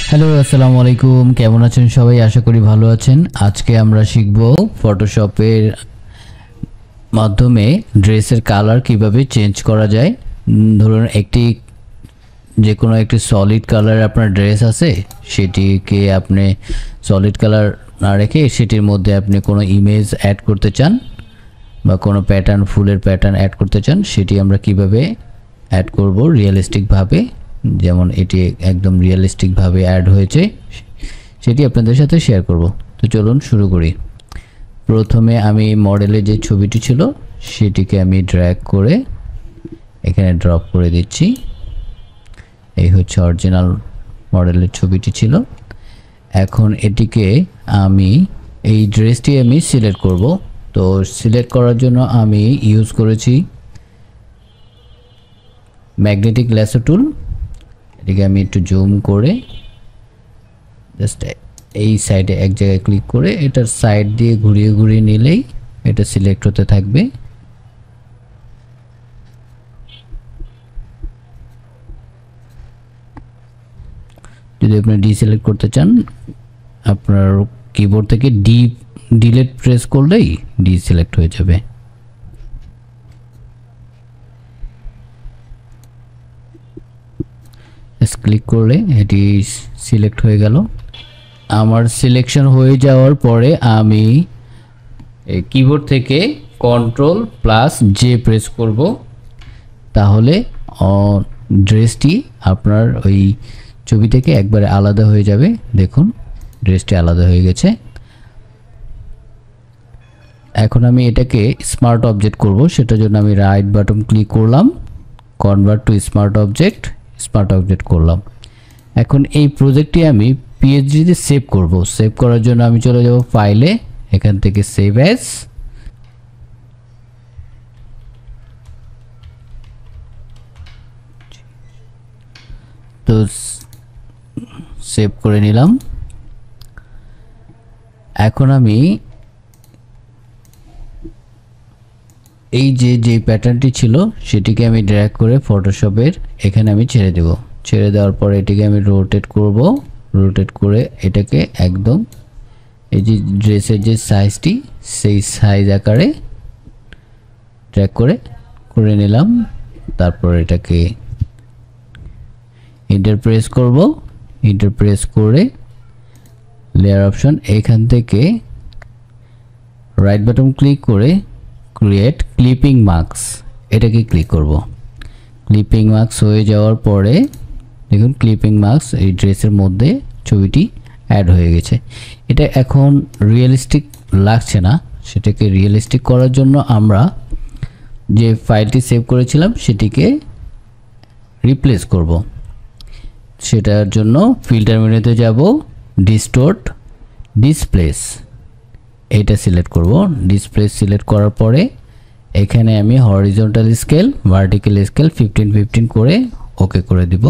Hello আসসালামু আলাইকুম, কেমন আছেন সবাই? আশা করি ভালো আছেন। আজকে আমরা শিখব ফটোশপের মাধ্যমে ড্রেসের কালার কিভাবে চেঞ্জ করা যায়। ধরুন যে কোনো একটি সলিড কালার আপনার ড্রেস আছে, সেটিকে আপনি সলিড কালার না রেখে সেটির মধ্যে আপনি কোনো ইমেজ অ্যাড করতে চান বা কোনো প্যাটার্ন, ফুলের প্যাটার্ন অ্যাড করতে চান, সেটি আমরা কিভাবে অ্যাড করব রিয়েলিস্টিকভাবে। যেমন এটি একদম রিয়েলিস্টিকভাবে অ্যাড হয়েছে, সেটি আপনাদের সাথে শেয়ার করব। তো চলুন শুরু করি। প্রথমে আমি মডেলের যে ছবিটি ছিল সেটিকে আমি ড্র্যাগ করে এখানে ড্রপ করে দিচ্ছি। এই হচ্ছে অরিজিনাল মডেলের ছবিটি ছিল। এখন এটিকে এই ড্রেসটি আমি সিলেক্ট করব। তো সিলেক্ট করার জন্য আমি ইউজ করেছি ম্যাগনেটিক ল্যাসো টুল। এটিকে আমি একটু জুম করে জাস্ট এই সাইডে এক জায়গায় ক্লিক করে এটার সাইড দিয়ে ঘুরিয়ে ঘুরিয়ে নিলেই এটা সিলেক্ট হতে থাকবে। যদি আপনি ডিসিলেক্ট করতে চান, আপনার কিবোর্ড থেকে ডিলিট প্রেস করলেই ডিসিলেক্ট হয়ে যাবে। ক্লিক করলে এটি সিলেক্ট হয়ে গেল। আমার সিলেকশন হয়ে যাওয়ার পরে আমি কিবোর্ড থেকে Ctrl+J প্রেস করব, তাহলে ড্রেসটি আপনার ওই ছবি থেকে একবারে আলাদা হয়ে যাবে। দেখুন ড্রেসটি আলাদা হয়ে গেছে। এখন আমি এটাকে স্মার্ট অবজেক্ট করব, সেটার জন্য আমি রাইট বাটন ক্লিক করলাম, কনভার্ট টু স্মার্ট অবজেক্ট করলাম। এখন এই প্রজেক্টটি আমি পিএসডিতে সেভ করব। সেভ করার জন্য আমি চলে যাব ফাইলে, এখান থেকে সেভ অ্যাজ, তো সেভ করে নিলাম। এখন আমি এই যে প্যাটার্নটি ছিল সেটিকে আমি ড্র্যাগ করে ফটোশপের এখানে আমি ছেড়ে দেব। ছেড়ে দেওয়ার পর এটিকে আমি রোটেট করব। রোটেট করে এটাকে একদম এই যে ড্রেসের যে সাইজটি সেই সাইজ আকারে ড্র্যাগ করে নিলাম। তারপর এটাকে এন্টার প্রেস করব। এন্টার প্রেস করে লেয়ার অপশন, এখান থেকে রাইট বাটন ক্লিক করে ক্রিয়েট ক্লিপিং মার্কস, এটাকে ক্লিক করব। ক্লিপিং মার্কস হয়ে যাওয়ার পরে দেখুন ক্লিপিং মার্কস এই ড্রেসের মধ্যে ছবিটি অ্যাড হয়ে গেছে। এটা এখন রিয়েলিস্টিক লাগছে না, সেটাকে রিয়েলিস্টিক করার জন্য আমরা যে ফাইলটি সেভ করেছিলাম সেটিকে রিপ্লেস করব। সেটার জন্য ফিল্টার মেনুতে যাব, ডিস্টোর্ট ডিসপ্লেস, এটা সিলেক্ট করব। ডিসপ্লেস সিলেক্ট করার পরে এখানে আমি হরিজন্টাল স্কেল, ভার্টিক্যাল স্কেল 15-15 করে ওকে করে দিব।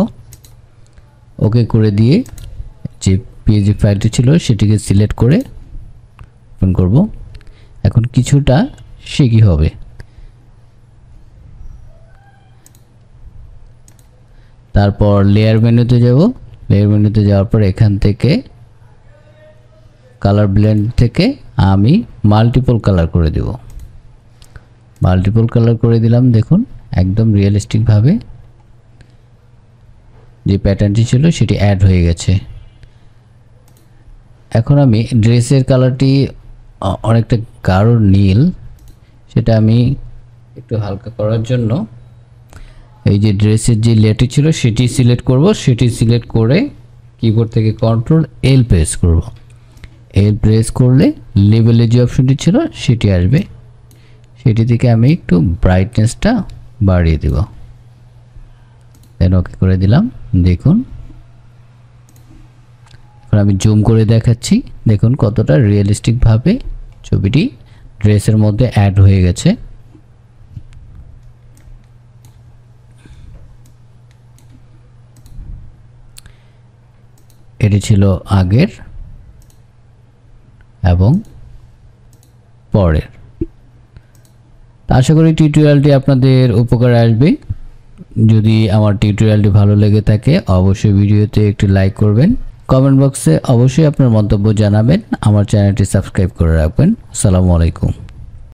ওকে করে দিয়ে যে পিএসডি ফাইলটি ছিল সেটিকে সিলেক্ট করে ওপেন করব। এখন কিছুটা শেকি হবে। তারপর লেয়ার মেনুতে যাব। লেয়ার মেনুতে যাওয়ার পর এখান থেকে কালার ব্লেন্ড থেকে আমি মাল্টিপল কালার করে দেব। মাল্টিপল কালার করে দিলাম। দেখুন একদম রিয়েলিস্টিকভাবে যে প্যাটার্নটি ছিল সেটি অ্যাড হয়ে গেছে। এখন আমি ড্রেসের কালারটি অনেকটা গাঢ় নীল, সেটা আমি একটু হালকা করার জন্য এই যে ড্রেসের যে লেয়ারটি ছিল সেটি সিলেক্ট করব। সেটি সিলেক্ট করে কিবোর্ড থেকে Ctrl+L প্রেস করব। এল প্রেস করলে লেবেলের যে অপশনটি ছিল সেটি আসবে। সেটি থেকে আমি একটু ব্রাইটনেসটা বাড়িয়ে দেব, দেন ওকে করে দিলাম। দেখুন এখন আমি জুম করে দেখাচ্ছি, দেখুন কতটা রিয়েলিস্টিকভাবে ছবিটি ড্রেসের মধ্যে অ্যাড হয়ে গেছে। এটি ছিল আগের এবং পরের। আশা করি টিউটোরিয়ালটি আপনাদের উপকারে আসবে। যদি আমার টিউটোরিয়ালটি ভালো লেগে থাকে অবশ্যই ভিডিওতে একটি লাইক করবেন কমেন্ট বক্সে অবশ্যই আপনার মন্তব্য জানাবেন। আমার চ্যানেলটি সাবস্ক্রাইব করে রাখবেন। আসসালামু আলাইকুম।